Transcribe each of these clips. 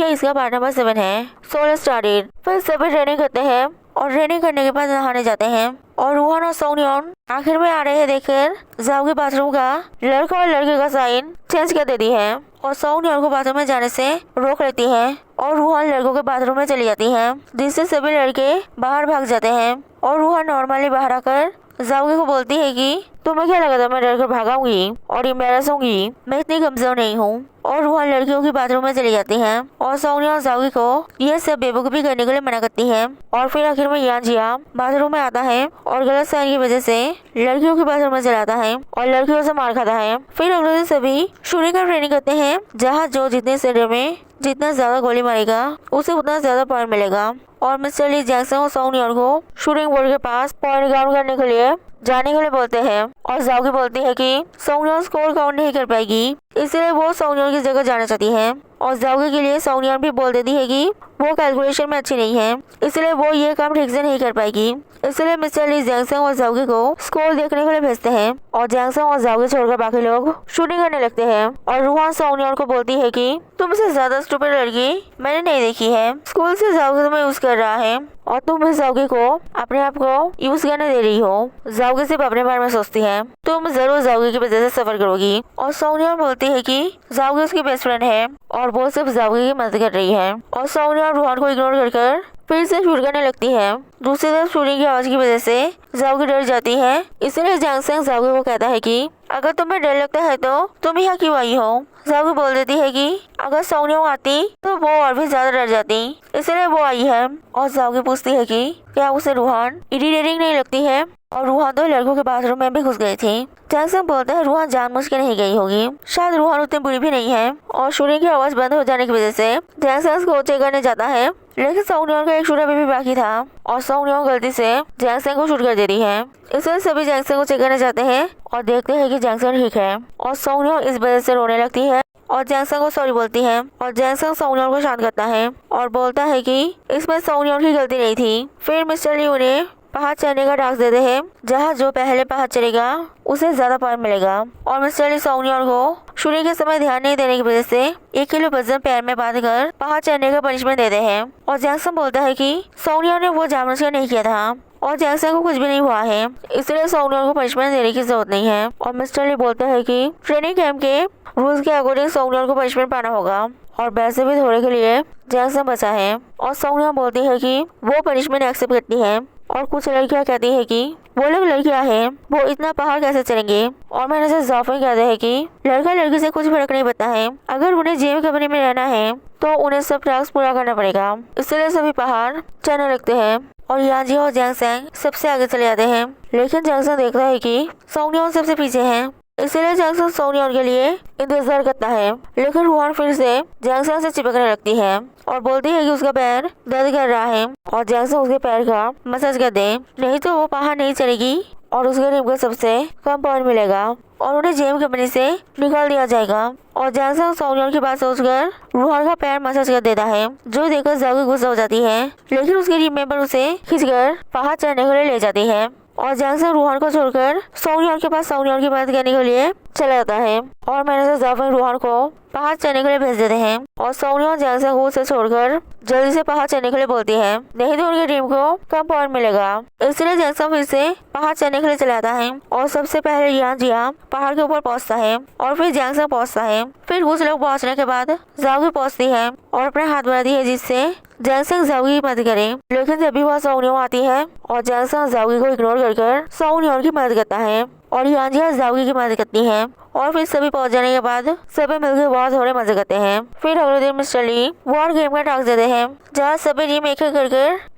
ये इसका part number 7 है। Soul started. फिर सभी ट्रेनिंग करते हैं और ट्रेनिंग करने के बाद नहाने जाते हैं और रूहान और सोनियन आखिर में आ रहे हैं देखकर जाओ के बाथरूम का लड़का और लड़के का साइन चेंज कर देती है और सोनियन को बाथरूम में जाने से रोक लेती है और रूहान लड़कों के बाथरूम में चली जाती है, जिससे सभी लड़के बाहर भाग जाते हैं और रूहान नॉर्मली बाहर आकर जाओगे को बोलती है कि तुम्हें क्या लगा था मैं डर कर भागाऊंगी और एम्बैरस होंगी, मैं इतनी कमजोर नहीं हूँ। और रूहान लड़कियों की बाथरूम में चली जाती है और सोनिया और जाओगी को यह सब बेवकूफी करने के लिए मना करती है। और फिर आखिर में यान जिया बाथरूम में आता है और गलत साइन की वजह से लड़कियों की बाथरूम में चलाता है और लड़कियों से मार खाता है। फिर अगले दिन सभी शूटिंग का ट्रेनिंग करते हैं, जहाँ जो जितने शरीर में जितना ज्यादा गोली मारेगा उसे उतना ज्यादा पॉइंट मिलेगा। और मिस्टर ली जैक्सन और सोनिया को शूटिंग बोर्ड के पास पॉइंट काउंट करने के लिए जाने के लिए बोलते हैं और जाओगी बोलती है कि सोनिया स्कोर काउंट नहीं कर पाएगी, इसलिए वो सोनिया की जगह जाना चाहती है। और जाओगी के लिए सोनिया भी बोल देती है कि वो कैलकुलेशन में अच्छी नहीं है, इसलिए वो ये काम ठीक से नहीं कर पाएगी। इसलिए मिस्टर ली जैक्सन और जाओगी को स्कोर देखने के लिए भेजते हैं और जैक्सन और जाओगी छोड़कर बाकी लोग शूटिंग करने लगते हैं। और रूहान सोनिया को बोलती है कि तुमसे ज्यादा स्टूपिड लड़की मैंने नहीं देखी है, स्कूल से जाओगी तुम्हें यूज कर रहा है और तुम इस जाओगी को अपने आप को यूज करने दे रही हो। जाओगी सिर्फ अपने बारे में सोचती है, तुम जरूर जाओगी की वजह से सफर करोगी। और सोनिया बोलती है कि जाओगी उसकी बेस्ट फ्रेंड है और वो सिर्फ जाओगी की मदद कर रही है। और सोनिया रूहान को इग्नोर कर फिर से शूट करने लगती है। दूसरी तरफ शूटिंग की आवाज की वजह से जाओगी डर जाती है, इसलिए जैक्सन जाओगी को कहता है कि अगर तुम्हें डर लगता है तो तुम यहाँ क्यों आई हो। जाओगी बोल देती है कि अगर सोनिया आती तो वो और भी ज्यादा डर जाती, इसलिए वो आई है। और जाओगी पूछती है कि क्या उसे रूहान इरिटेटिंग नहीं लगती है, और रूहान तो लड़कों के बाथरूम में भी घुस गई थी। जैक्सन बोलता है रूहान जानबूझ के नहीं गई होगी, शायद रूहान उतनी बुरी भी नहीं है। और शूटिंग की आवाज बंद हो जाने की वजह से जैक्सन को चेक करने जाता है, लेकिन सोनिया का एक शूट अभी भी बाकी था और सोनिया गलती से जैक्सन को शूट कर देती है। इसलिए सभी जैक्सन को चेक करने जाते हैं और देखते हैं कि जैक्सन ठीक है। और सोनिया इस वजह से रोने लगती है और जैक्सन को सॉरी बोलती है और जैक्सन सोनिया को शांत करता है और बोलता है कि इसमें सोनिया की गलती नहीं थी। फिर मिस्टर ली उन्हें पहाड़ चढ़ने का टास्क देते हैं, जहाँ जो पहले पहाड़ चढ़ेगा उसे ज्यादा पॉइंट मिलेगा। और मिस्टर ली सोनिया को शूटिंग के समय ध्यान नहीं देने की वजह से 1 किलो वजन पैर में बांधकर पहाड़ चढ़ने का पनिशमेंट देते हैं। और जैक्सन बोलता है कि सोनिया ने वो जानबूझ कर नहीं किया था और जैक्सन को कुछ भी नहीं हुआ है, इसलिए सोनिया को पनिशमेंट देने की जरूरत नहीं है। और मिस्टर ली बोलता है कि ट्रेनिंग कैंप के रूल्स के अकॉर्डिंग सोनिया को पनिशमेंट पाना होगा और वैसे भी थोड़े के लिए जैक्सन बचा है। और सोनिया बोलती है कि वो पनिशमेंट एक्सेप्ट करती है। और कुछ लड़कियां कहती है कि वो लोग लड़कियां हैं, वो इतना पहाड़ कैसे चढ़ेंगे। और मैंने से जाफर कहते हैं कि लड़का लड़की से कुछ फर्क नहीं पड़ता है, अगर उन्हें जेल कंपनी में रहना है तो उन्हें सब टास्क पूरा करना पड़ेगा, इसलिए सभी पहाड़ चढ़ने लगते हैं। और याजी और जैक्सन सबसे आगे चले जाते हैं, लेकिन जैक्सन देखता है कि सोनिया सबसे पीछे है, इसलिए जैक्सन सोनिया के लिए इंतजार करता है। लेकिन रूहान फिर से जैक्सन से चिपकने लगती है और बोलती है कि उसका पैर दर्द कर रहा है और जैक्सन उसके पैर का मसाज कर दे, नहीं तो वो पहाड़ नहीं चढ़ेगी और उसके टीम को सबसे कम पॉइंट मिलेगा और उन्हें जेल कंपनी से निकाल दिया जाएगा। और जैक्सन सोनिया की बात सोचकर रूहान का पैर मसाज कर देता है, जो देखकर जाओगी गुस्सा हो जाती है, लेकिन उसके टीम मेंबर उसे खींचकर पहाड़ चढ़ने के लिए ले जाती है। और जैक्सन रूहान को छोड़कर सोनिया के पास सोनिया की बात करने के लिए चला जाता है और मैनेजर जाफर रूहान को पहाड़ चढ़ने के लिए भेज देते हैं। और सोनिया जैक्सन को उसे छोड़कर जल्दी से पहाड़ चढ़ने के लिए बोलती है, नहीं तो उनकी टीम को कम पॉइंट मिलेगा। इसलिए जैक्सन फिर से पहाड़ चढ़ने के लिए चला जाता है और सबसे पहले यान जिया पहाड़ के ऊपर पहुंचता है और फिर जैक्सन पहुंचता है। फिर कुछ लोग पहुंचने के बाद जाओगी पहुंचती है और अपने हाथ बढ़ाती है, जिससे जैक्सन जाओगी की मदद करे। लेकिन जब भी वह सोनिया आती है और जैक्सन जाओगी को इग्नोर कर सोनिया की मदद करता है और यान जाओगी की मदद करती है। और फिर सभी पहुंच जाने के बाद सभी मिलकर बहुत थोड़े मजे करते हैं। फिर अगले दिन मिस्टर ली वॉर गेम का टास्क देते हैं, जहाँ सभी टीम एक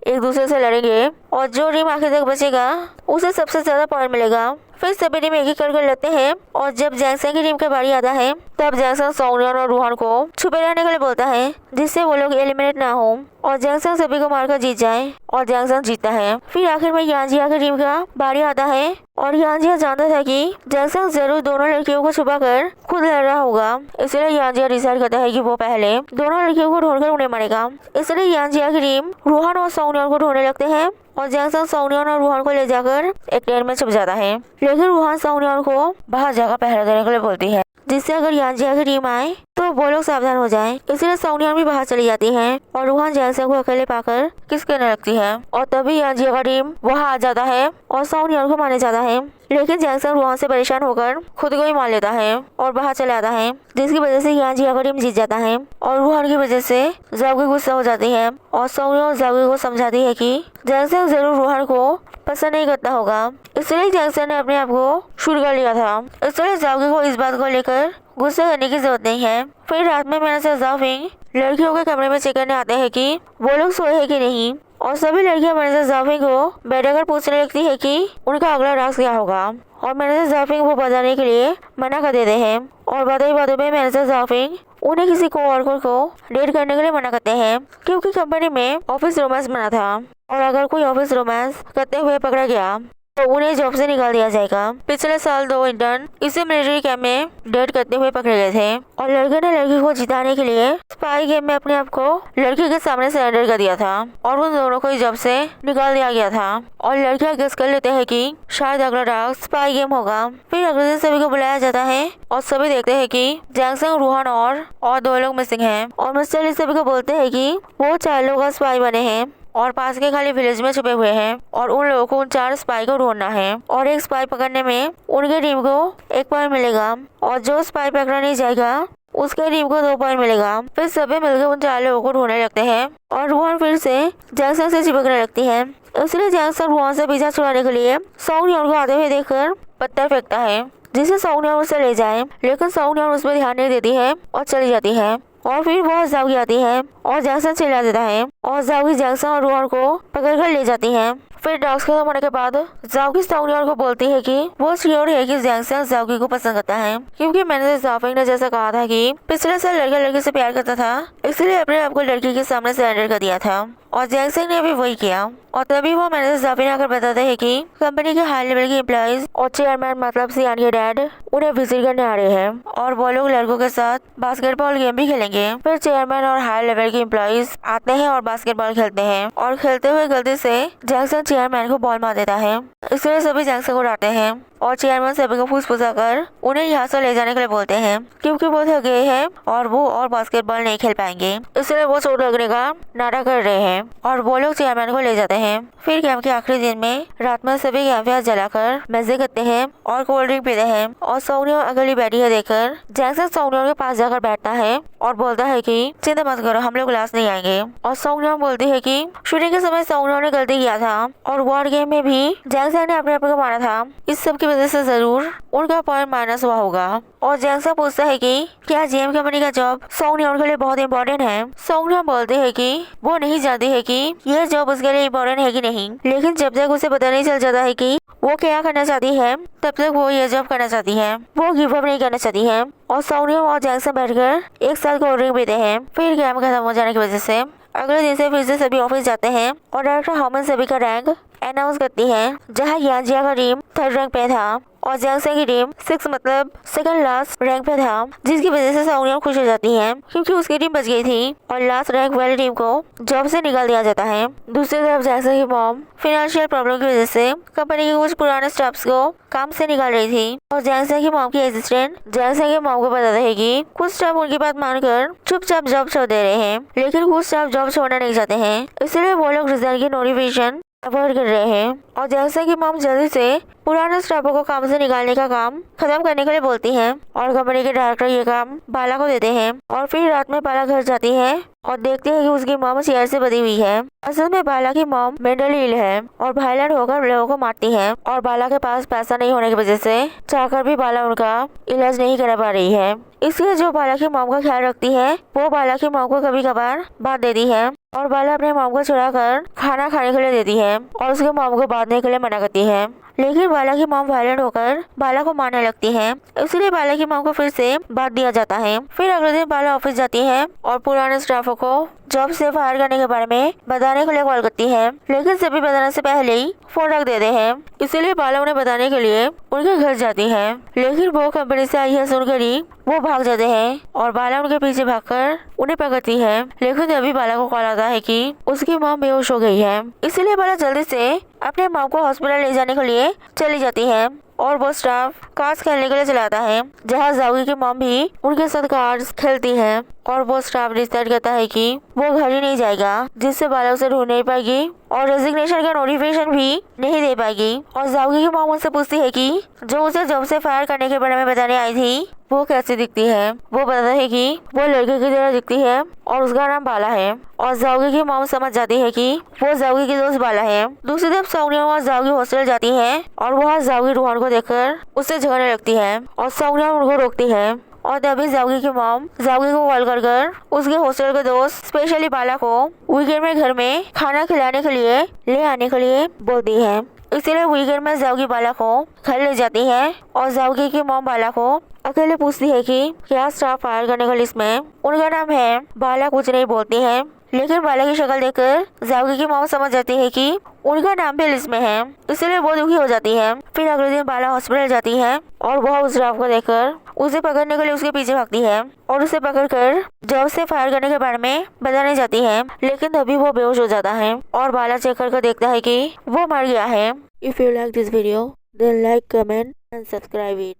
एक दूसरे से लड़ेंगे और जो टीम आखिर तक बचेगा उसे सबसे ज्यादा पॉइंट मिलेगा। फिर सभी टीम एक कर लेते हैं और जब जैक्सन की टीम का बारी आता है तब जैक्सन सोनिया और रूहान को छुपे रहने के लिए बोलता है, जिससे वो लोग एलिमिनेट ना हो और जैक्सन सभी को मारकर जीत जाए और जैक्सन जीतता है। फिर आखिर में यानजिया की टीम का बारी आता है और यानजिया जानता था कि जैक्सन जरूर दोनों लड़कियों को छुपा कर खुद लड़ रहा होगा, इसलिए यानजिया डिसाइड करता है कि वो पहले दोनों लड़कियों को ढूंढकर उन्हें मारेगा। इसलिए यानजिया की टीम रूहान और सोनिया को ढूंढने लगते हैं और जैक्सन सोनिया और रूहान को ले जाकर एक टेंट में छुप जाता है, लेकिन रूहान सोनिया को बाहर जाकर पहरा देने के लिए बोलती है। जिससे अगर यांजिया की टीम आए तो वो लोग सावधान हो जाएं। इसलिए सोनिया भी बाहर चली जाती है और रूहान जैंगसेंग को अकेले पाकर किस करने लगती है और तभी यांजिया का टीम वहाँ आ जाता है और सोनिया को मारने जाता है। लेकिन जैंगसेंग रूहान से परेशान होकर खुद को ही मार लेता है और बाहर चले आता है, जिसकी वजह से यांजिया का टीम जीत जाता है और रूहान की वजह से जाओगी गुस्सा हो जाती है और सोनिया और जाओगी को समझाती है कि जैंगसेंग जरूर रूहान को पसंद नहीं करता होगा, इसलिए जैंगसेंग ने अपने आप को शुरू कर लिया था। इसलिए जाओगी को इस बात को लेकर गुस्सा करने की जरूरत नहीं है। फिर रात में मैनेजर जाओफिंग लड़कियों के कमरे में चेक करने आते हैं कि वो लोग सोए हैं कि नहीं और सभी लड़कियां मैनेजर जाओफिंग को बैठकर पूछने लगती है कि उनका अगला टास्क क्या होगा और मैनेजर जाओफिंग वो बताने के लिए मना कर देते हैं और बातों में मैनेजर जाओफिंग उन्हें किसी को और को डेट करने के लिए मना करते हैं क्योंकि कंपनी में ऑफिस रोमांस बना था और अगर कोई ऑफिस रोमांस करते हुए पकड़ा गया तो उन्हें जॉब से निकाल दिया जाएगा। पिछले साल 2 इंटर्न इसी मिलिट्री कैंप में डेट करते हुए पकड़े गए थे और लड़के ने लड़की को जिताने के लिए स्पाई गेम में अपने आप को लड़की के सामने सरेंडर कर दिया था और उन दोनों को जॉब से निकाल दिया गया था और लड़कियां गेस कर लेते हैं कि शायद अगला टास्क स्पाई गेम होगा। फिर अगले दिन सभी को बुलाया जाता है और सभी देखते हैं कि जैंगसेंग, रूहान और 2 लोग मिसिंग हैं और मिस्टर ली सभी को बोलते हैं कि वो 4 लोग स्पाई बने हैं और पास के खाली विलेज में छुपे हुए हैं और उन लोगों को उन 4 स्पाई को ढूंढना है और एक स्पाई पकड़ने में उनके टीम को 1 पॉइंट मिलेगा और जो स्पाई पकड़ा नहीं जाएगा उसके टीम को 2 पॉइंट मिलेगा। फिर सभी मिलकर उन 4 लोगों को ढूंढने लगते हैं और रूहान फिर से जैंगसेंग से चिपकने लगती है। इसलिए जैंगसेंग रूहान से पीछा छुड़ाने के लिए सोनिया को आते हुए देखकर पत्थर फेंकता है जिसे सोनिया उसे ले जाए, लेकिन सोनिया उस पर ध्यान नहीं देती है और चली जाती है और फिर बहुत जाओगी आती है और जैंगसेंग चिल्ला देता है और जाओगी जैंगसेंग और रूहान को पकड़कर ले जाती है। फिर टास्क खत्म होने के बाद जाओगी सोनिया को बोलती है कि वो श्योर है कि जैंगसेंग जाओगी को पसंद करता है क्योंकि मैंने जाओफिंग ने जैसा कहा था कि पिछले साल लड़का लड़की से प्यार करता था, इसलिए अपने आप को लड़की के सामने सरेंडर कर दिया था और जैंगसेंग ने भी वही किया। और तभी वो मैनेजर जाओफिंग आकर बताते हैं कि कंपनी के हाई लेवल के एम्प्लॉइज और चेयरमैन मतलब सियान के डैड उन्हें विजिट करने आ रहे हैं और वो लोग लड़कों के साथ बास्केटबॉल गेम भी खेलेंगे। फिर चेयरमैन और हाई लेवल के एम्प्लॉइज आते हैं और बास्केटबॉल खेलते हैं और खेलते हुए गलती से जैंगसेंग चेयरमैन को बॉल मार देता है, इसलिए सभी जैंगसेंग को डांटते हैं और चेयरमैन सभी को फूस-फूसा कर उन्हें यहाँ से ले जाने के लिए बोलते हैं क्योंकि वो थक गए हैं और वो और बास्केटबॉल नहीं खेल पाएंगे, इसलिए वो चोट लगने का नाटक कर रहे हैं और वो लोग चेयरमैन को ले जाते हैं। फिर कैंप के आखिरी दिन में रात में सभी कैंप जलाकर मजे करते हैं और कोल्ड ड्रिंक पीते हैं और सोनिया अगली बैठी है देखकर जैंगसेंग सोनिया के पास जाकर बैठता है और बोलता है कि चिंता मत करो, हम लोग क्लास नहीं आएंगे और सोनिया बोलती है कि शूटिंग के समय सोनिया ने गलती किया था और वॉर गेम में भी जैंगसेंग ने अपने आप को मारा था, इस सब की वजह से जरूर उनका पॉइंट माइनस हुआ होगा। और जैंगसेंग पूछता है कि क्या जेम कंपनी का जॉब सोनिया के लिए बहुत इम्पोर्टेंट है। सोनिया बोलते है कि वो नहीं जानती है कि ये जॉब उसके लिए इम्पोर्टेंट है कि नहीं, लेकिन जब तक उसे पता नहीं चल जाता है कि वो क्या करना चाहती है तब तक वो ये जॉब करना चाहती है, वो गिव अप नहीं करना चाहती है। और सोनिया और जैंगसेंग बैठकर एक साथ कोल्ड ड्रिंक पीते हैं। फिर कैंप खत्म हो जाने की वजह से अगले दिन से फिर से सभी ऑफिस जाते हैं और डायरेक्टर हाउमन सभी का रैंक अनाउंस करती है, जहां यांजिया का टीम 3rd रैंक पे था और जैंगसेंग की टीम 6 मतलब सेकंड लास्ट रैंक पे था, जिसकी वजह से सोनिया खुश हो जाती है क्योंकि उसकी टीम बच गई थी और लास्ट रैंक वाली टीम को जॉब से निकाल दिया जाता है। दूसरी तरफ जैंगसेंग की मॉम फाइनेंशियल प्रॉब्लम की वजह से कंपनी के कुछ पुराने स्टाफ्स को काम से निकाल रही थी और जैंगसेंग की मॉम की असिस्टेंट जैंगसेंग की मॉम को बताते हैं कि कुछ स्टाफ उनकी बात मानकर चुपचाप जॉब छोड़ दे रहे हैं, लेकिन कुछ स्टाफ जॉब छोड़ना नहीं चाहते हैं, इसलिए वो लोग रिजाइन की नोटिफिकेशन अवॉइड कर रहे हैं और जैंगसेंग की मॉम जल्दी से पुराने स्टाफों को काम से निकालने का काम खत्म करने के लिए बोलती हैं और कंपनी के डायरेक्टर ये काम बाला को देते हैं। और फिर रात में बाला घर जाती है और देखती है कि उसकी मॉम चेयर से बंधी हुई है। असल में बाला की मॉम मेंटली इल है और वायलेंट होकर लोगों को मारती है और बाला के पास पैसा नहीं होने की वजह से चाहकर भी बाला उनका इलाज नहीं करा पा रही है। इसलिए जो बाला की मॉम का ख्याल रखती है वो बाला की मॉम को कभी कभार बांध देती है और बाला अपने मॉम को छुड़ाकर खाना खाने के लिए देती है और उसके मॉम को बांधने के लिए मना करती है, लेकिन बाला की मॉम वायलेंट होकर बाला को मारने लगती है, इसलिए बाला की मॉम को फिर से बांध दिया जाता है। फिर अगले दिन बाला ऑफिस जाती है और पुराने स्टाफों को जॉब से फायर करने के बारे में बताने के लिए कॉल करती है, लेकिन सभी बताने से पहले ही फोन रख देते हैं, इसलिए बाला उन्हें बताने के लिए उनके घर जाती है, लेकिन वो कंपनी से आई है सुनकर ही वो भाग जाते हैं और बाला उनके पीछे भागकर उन्हें पकड़ती है, लेकिन तभी बाला को कॉल आता है कि उसकी मॉम बेहोश हो गई है, इसलिए बाला जल्दी से अपने मॉम को हॉस्पिटल ले जाने के लिए चली जाती है और वो स्टाफ कार्ड्स खेलने के लिए चलाता है, जहाँ जाओगी की मॉम भी उनके साथ कार्ड्स खेलती है। और वो स्टाफ डिसाइड करता है कि वो घर ही नहीं जाएगा, जिससे बाला उसे ढूंढ नहीं पाएगी और रेजिग्नेशन का नोटिफिकेशन भी नहीं दे पाएगी। और जाओगी की मॉम उससे पूछती है कि जो उसे जॉब से फायर करने के बारे में बताने आई थी वो कैसी दिखती है। वो बताता है कि वो लड़के की तरह दिखती है और उसका नाम बाला है। और जाओगी की मॉम समझ जाती है कि वो जाओगी की दोस्त बाला है। दूसरी तरफ सोनिया और जाओगी हॉस्टल जाती है और वहाँ जाओगी रूहान को देखकर उससे झगड़ने लगती है और सोनिया उनको रोकती है। और तभी जाओगी की मॉम जाओगी को कॉल कर उसके हॉस्टल के दोस्त स्पेशली बाला को वीकेंड में घर में खाना खिलाने के लिए ले आने के लिए बोलती है। इसीलिए वीकेंड में जाओगी बाला को घर ले जाती है और जाओगी की मॉम बाला को अकेले पूछती है कि क्या स्टाफ फायर करने का लिस्ट में उनका नाम है। बाला कुछ नहीं बोलती है, लेकिन बाला की शक्ल देखकर जाओगी की मॉम समझ जाती है कि उनका नाम भी लिस्ट में है, इसलिए वो दुखी हो जाती है। फिर अगले दिन बाला हॉस्पिटल जाती है और वह उस स्टाफ को देखकर उसे पकड़ने के लिए उसके पीछे भागती है और उसे पकड़कर जॉब से फायर करने के बारे में बताने जाती है। लेकिन तभी वो बेहोश हो जाता है और बाला चेक करके देखता है कि वो मर गया है। If you like this video then like, comment and subscribe it.